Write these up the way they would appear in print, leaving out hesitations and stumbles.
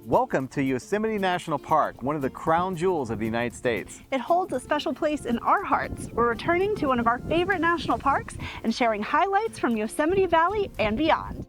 Welcome to Yosemite National Park, one of the crown jewels of the United States. It holds a special place in our hearts. We're returning to one of our favorite national parks and sharing highlights from Yosemite Valley and beyond.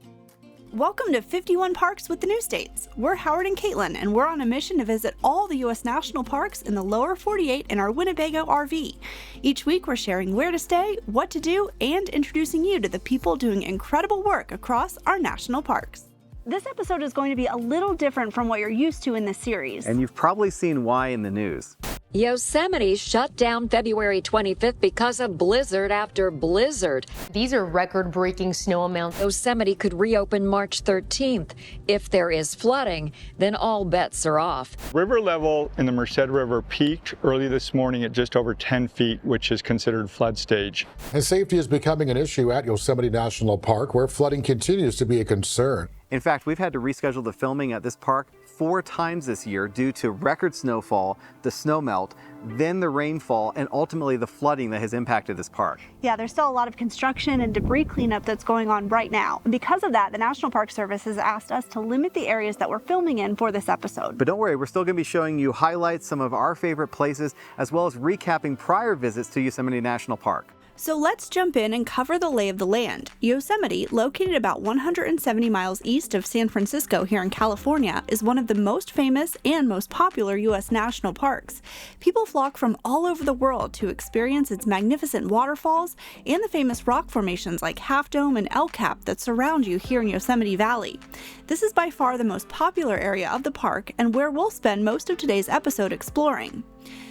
Welcome to 51 Parks with the Newstates. We're Howard and Katelyn, and we're on a mission to visit all the U.S. national parks in the lower 48 in our Winnebago RV. Each week we're sharing where to stay, what to do, and introducing you to the people doing incredible work across our national parks. This episode is going to be a little different from what you're used to in this series. And you've probably seen why in the news. Yosemite shut down February 25th because of blizzard after blizzard. These are record-breaking snow amounts. Yosemite could reopen March 13th. If there is flooding, then all bets are off. River level in the Merced River peaked early this morning at just over 10 feet, which is considered flood stage. And safety is becoming an issue at Yosemite National Park, where flooding continues to be a concern. In fact, we've had to reschedule the filming at this park 4 times this year due to record snowfall, the snow melt, then the rainfall, and ultimately the flooding that has impacted this park. Yeah, there's still a lot of construction and debris cleanup that's going on right now. And because of that, the National Park Service has asked us to limit the areas that we're filming in for this episode. But don't worry, we're still going to be showing you highlights, some of our favorite places, as well as recapping prior visits to Yosemite National Park. So let's jump in and cover the lay of the land. Yosemite, located about 170 miles east of San Francisco here in California, is one of the most famous and most popular U.S. national parks. People flock from all over the world to experience its magnificent waterfalls and the famous rock formations like Half Dome and El Cap that surround you here in Yosemite Valley. This is by far the most popular area of the park and where we'll spend most of today's episode exploring.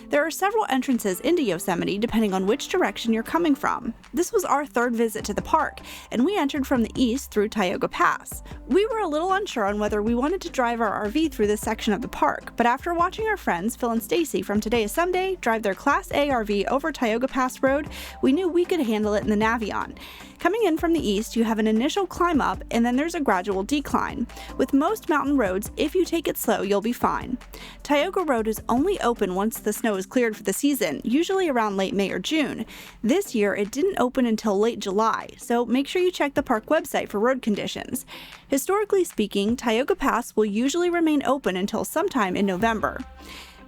There are several entrances into Yosemite depending on which direction you're coming from. This was our third visit to the park, and we entered from the east through Tioga Pass. We were a little unsure on whether we wanted to drive our RV through this section of the park, but after watching our friends Phil and Stacy from Today is Someday drive their Class A RV over Tioga Pass Road, we knew we could handle it in the Navion. Coming in from the east, you have an initial climb up, and then there's a gradual decline. With most mountain roads, if you take it slow, you'll be fine. Tioga Road is only open once the snow is cleared for the season, usually around late May or June. This year, it didn't open until late July, so make sure you check the park website for road conditions. Historically speaking, Tioga Pass will usually remain open until sometime in November.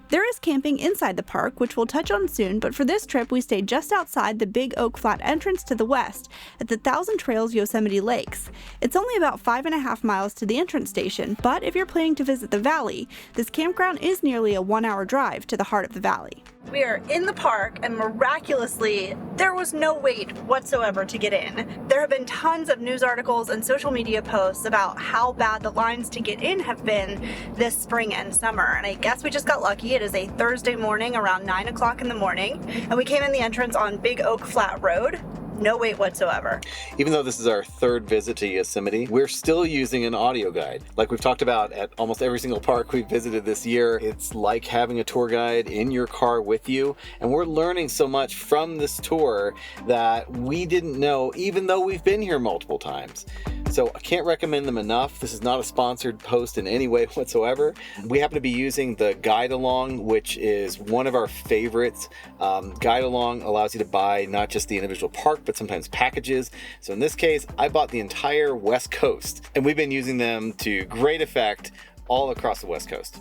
There is camping inside the park, which we'll touch on soon, but for this trip we stayed just outside the Big Oak Flat entrance to the west at the Thousand Trails Yosemite Lakes. It's only about 5.5 miles to the entrance station, but if you're planning to visit the valley, this campground is nearly a 1-hour drive to the heart of the valley. We are in the park, and miraculously, there was no wait whatsoever to get in. There have been tons of news articles and social media posts about how bad the lines to get in have been this spring and summer, and I guess we just got lucky. It is a Thursday morning around 9 o'clock in the morning, and we came in the entrance on Big Oak Flat Road. No wait whatsoever. Even though this is our third visit to Yosemite, we're still using an audio guide. Like we've talked about at almost every single park we've visited this year, it's like having a tour guide in your car with you. And we're learning so much from this tour that we didn't know, even though we've been here multiple times. So I can't recommend them enough. This is not a sponsored post in any way whatsoever. We happen to be using the Guide Along, which is one of our favorites. Guide Along allows you to buy not just the individual park, but sometimes packages. So in this case, I bought the entire West Coast, and we've been using them to great effect all across the West Coast.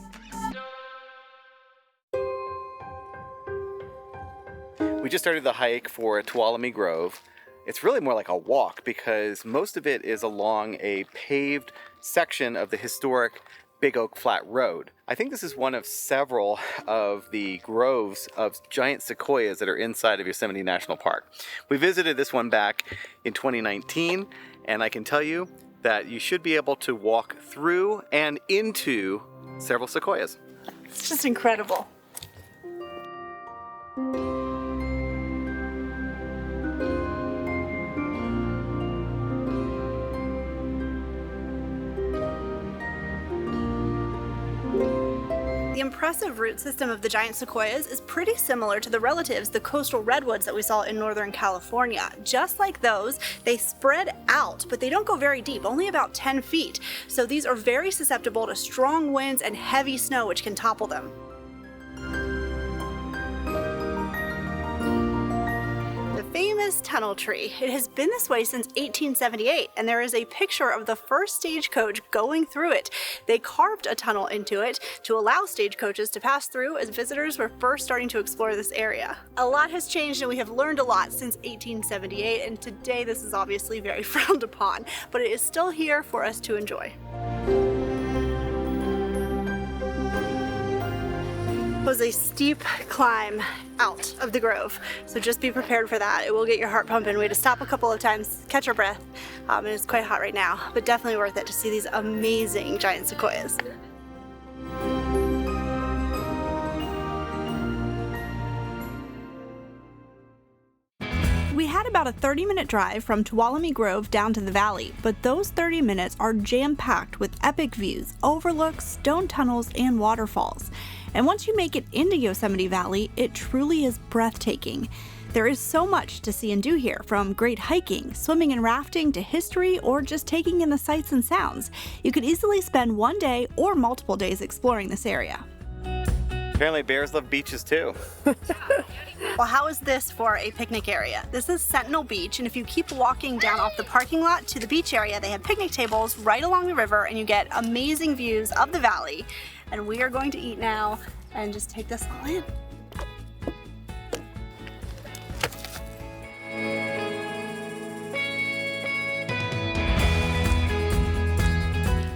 We just started the hike for Tuolumne Grove. It's really more like a walk because most of it is along a paved section of the historic Big Oak Flat Road. I think this is one of several of the groves of giant sequoias that are inside of Yosemite National Park. We visited this one back in 2019, and I can tell you that you should be able to walk through and into several sequoias. It's just incredible. The impressive root system of the giant sequoias is pretty similar to the relatives, the coastal redwoods that we saw in Northern California. Just like those, they spread out, but they don't go very deep, only about 10 feet. So these are very susceptible to strong winds and heavy snow, which can topple them. famous tunnel tree. It has been this way since 1878, and there is a picture of the first stagecoach going through it. They carved a tunnel into it to allow stagecoaches to pass through as visitors were first starting to explore this area. A lot has changed and we have learned a lot since 1878, and today this is obviously very frowned upon, but it is still here for us to enjoy. It was a steep climb out of the grove, so just be prepared for that. It will get your heart pumping. We had to stop a couple of times, catch our breath, and it's quite hot right now, but definitely worth it to see these amazing giant sequoias. We had about a 30-minute drive from Tuolumne Grove down to the valley, but those 30 minutes are jam-packed with epic views, overlooks, stone tunnels, and waterfalls. And once you make it into Yosemite Valley, it truly is breathtaking. There is so much to see and do here, from great hiking, swimming and rafting, to history, or just taking in the sights and sounds. You could easily spend one day or multiple days exploring this area. Apparently bears love beaches too. Well, how is this for a picnic area? This is Sentinel Beach, and if you keep walking down off the parking lot to the beach area, they have picnic tables right along the river, and you get amazing views of the valley. And we are going to eat now and just take this all in.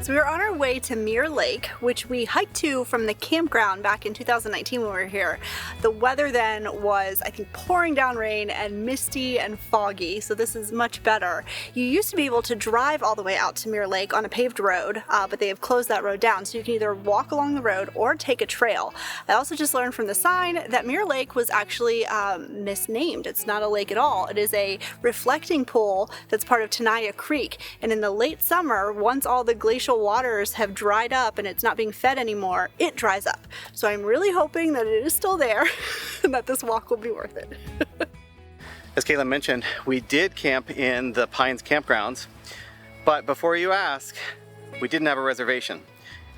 So we were on our way to Mirror Lake, which we hiked to from the campground back in 2019 when we were here. The weather then was, I think, pouring down rain and misty and foggy, so this is much better. You used to be able to drive all the way out to Mirror Lake on a paved road, but they have closed that road down, so you can either walk along the road or take a trail. I also just learned from the sign that Mirror Lake was actually misnamed. It's not a lake at all. It is a reflecting pool that's part of Tenaya Creek, and in the late summer, once all the glacial waters have dried up and it's not being fed anymore, it dries up. So I'm really hoping that it is still there and that this walk will be worth it. As Katelyn mentioned, we did camp in the Pines campgrounds, but before you ask, we didn't have a reservation.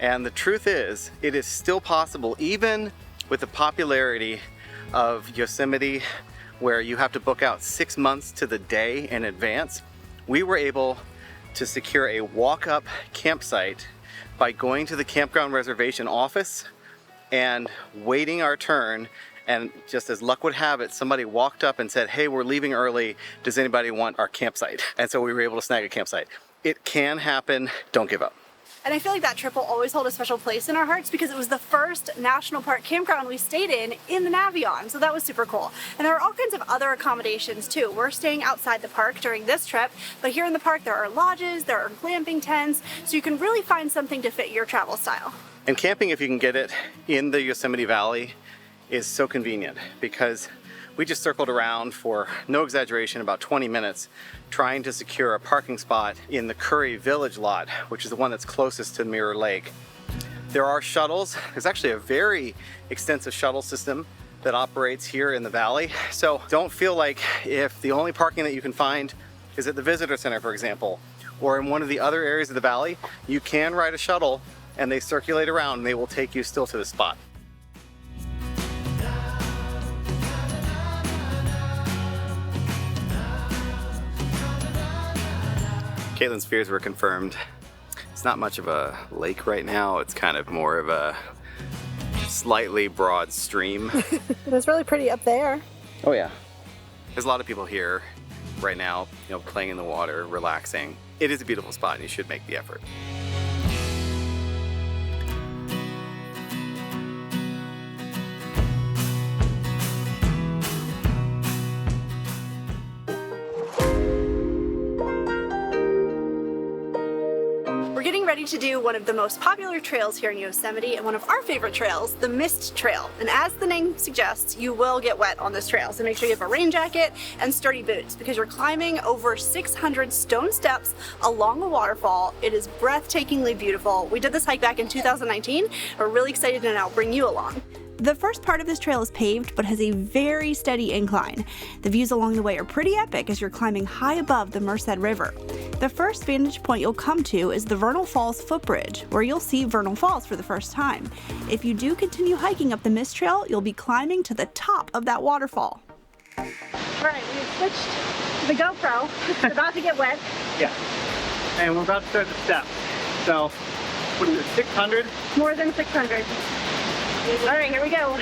And the truth is, it is still possible, even with the popularity of Yosemite, where you have to book out 6 months to the day in advance. We were able to secure a walk-up campsite by going to the campground reservation office and waiting our turn, and just as luck would have it, somebody walked up and said, "Hey, we're leaving early, does anybody want our campsite?" And so we were able to snag a campsite. It can happen, don't give up. And I feel like that trip will always hold a special place in our hearts because it was the first national park campground we stayed in the Navion, so that was super cool. And there are all kinds of other accommodations too. We're staying outside the park during this trip, but here in the park there are lodges, there are glamping tents, so you can really find something to fit your travel style. And camping, if you can get it in the Yosemite Valley, is so convenient because we just circled around for, no exaggeration, about 20 minutes trying to secure a parking spot in the Curry Village lot, which is the one that's closest to Mirror Lake. There are shuttles. There's actually a very extensive shuttle system that operates here in the valley. So don't feel like if the only parking that you can find is at the visitor center, for example, or in one of the other areas of the valley, you can ride a shuttle and they circulate around and they will take you still to the spot. Katelyn's fears were confirmed. It's not much of a lake right now. It's kind of more of a slightly broad stream. It was really pretty up there. Oh yeah. There's a lot of people here right now, you know, playing in the water, relaxing. It is a beautiful spot and you should make the effort. Ready to do one of the most popular trails here in Yosemite and one of our favorite trails, the Mist Trail. And as the name suggests, you will get wet on this trail. So make sure you have a rain jacket and sturdy boots because you're climbing over 600 stone steps along a waterfall. It is breathtakingly beautiful. We did this hike back in 2019. We're really excited to now bring you along. The first part of this trail is paved but has a very steady incline. The views along the way are pretty epic as you're climbing high above the Merced River. The first vantage point you'll come to is the Vernal Falls footbridge, where you'll see Vernal Falls for the first time. If you do continue hiking up the Mist Trail, you'll be climbing to the top of that waterfall. All right, we've switched to the GoPro. It's about to get wet. Yeah. And we're about to start the steps. So, what is it, 600? More than 600. All right, here we go.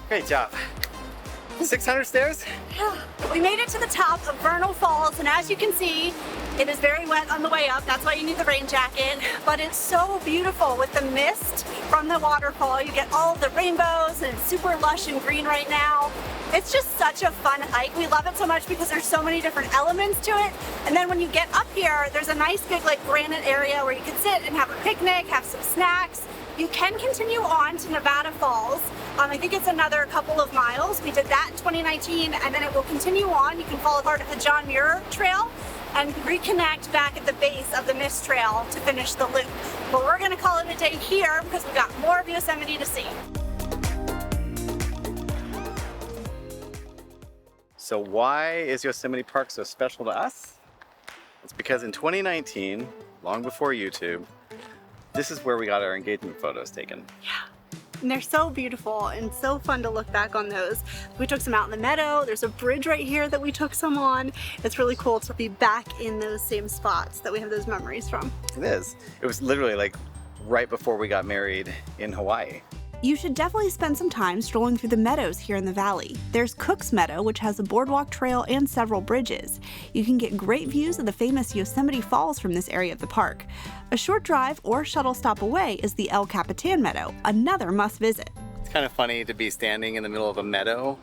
Great job. 600 stairs? We made it to the top of Vernal Falls, and as you can see, it is very wet on the way up. That's why you need the rain jacket. But it's so beautiful with the mist from the waterfall. You get all of the rainbows, and it's super lush and green right now. It's just such a fun hike. We love it so much because there's so many different elements to it. And then when you get up here, there's a nice big like granite area where you can sit and have a picnic, have some snacks. You can continue on to Nevada Falls. I think it's another couple of miles. We did that in 2019, and then it will continue on. You can follow part of the John Muir Trail and reconnect back at the base of the Mist Trail to finish the loop. But we're gonna call it a day here because we've got more of Yosemite to see. So why is Yosemite Park so special to us? It's because in 2019, long before YouTube, this is where we got our engagement photos taken. And they're so beautiful and so fun to look back on those. We took some out in the meadow. There's a bridge right here that we took some on. It's really cool to be back in those same spots that we have those memories from. It is. It was literally like right before we got married in Hawaii. You should definitely spend some time strolling through the meadows here in the valley. There's Cook's Meadow, which has a boardwalk trail and several bridges. You can get great views of the famous Yosemite Falls from this area of the park. A short drive or shuttle stop away is the El Capitan Meadow, another must visit. It's kind of funny to be standing in the middle of a meadow,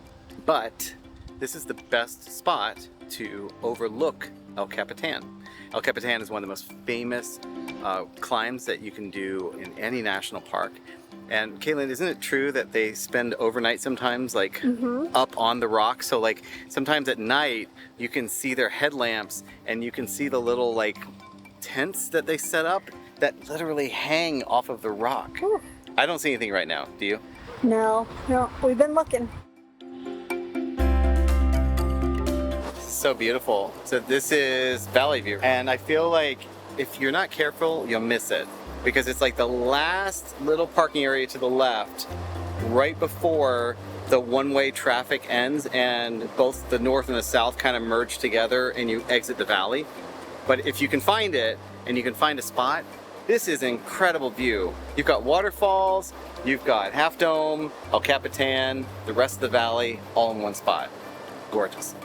but this is the best spot to overlook El Capitan. El Capitan is one of the most famous climbs that you can do in any national park. And Katelyn, isn't it true that they spend overnight sometimes like up on the rock? So like sometimes at night you can see their headlamps and you can see the little like tents that they set up that literally hang off of the rock. Ooh. I don't see anything right now, do you? No, we've been looking. So beautiful. So this is Valley View. And I feel like if you're not careful, you'll miss it. Because it's like the last little parking area to the left, right before the one-way traffic ends and both the north and the south kind of merge together and you exit the valley. But if you can find it and you can find a spot, this is an incredible view. You've got waterfalls, you've got Half Dome, El Capitan, the rest of the valley, all in one spot. Gorgeous.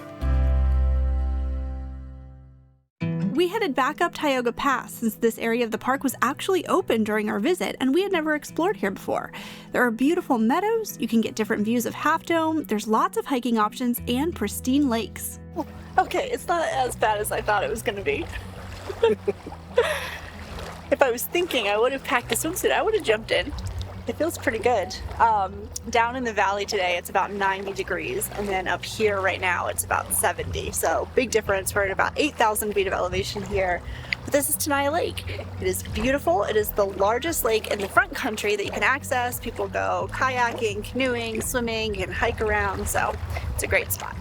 We headed back up Tioga Pass since this area of the park was actually open during our visit and we had never explored here before. There are beautiful meadows, you can get different views of Half Dome, there's lots of hiking options, and pristine lakes. Okay, it's not as bad as I thought it was going to be. If I was thinking I would have packed a swimsuit, I would have jumped in. It feels pretty good. Down in the valley today, it's about 90 degrees, and then up here right now, it's about 70. So big difference. We're at about 8,000 feet of elevation here. But this is Tenaya Lake. It is beautiful. It is the largest lake in the front country that you can access. People go kayaking, canoeing, swimming, you can hike around. So it's a great spot.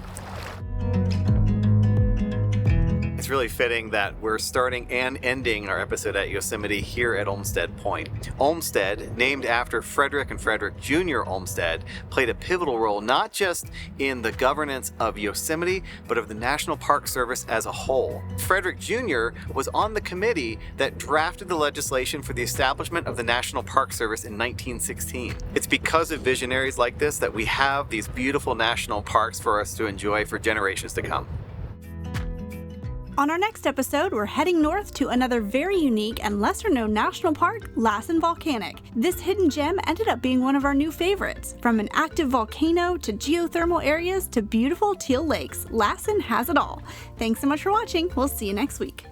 It's really fitting that we're starting and ending our episode at Yosemite here at Olmsted Point. Olmsted, named after Frederick and Frederick Jr. Olmsted, played a pivotal role not just in the governance of Yosemite, but of the National Park Service as a whole. Frederick Jr. was on the committee that drafted the legislation for the establishment of the National Park Service in 1916. It's because of visionaries like this that we have these beautiful national parks for us to enjoy for generations to come. On our next episode, we're heading north to another very unique and lesser-known national park, Lassen Volcanic. This hidden gem ended up being one of our new favorites. From an active volcano to geothermal areas to beautiful teal lakes, Lassen has it all. Thanks so much for watching. We'll see you next week.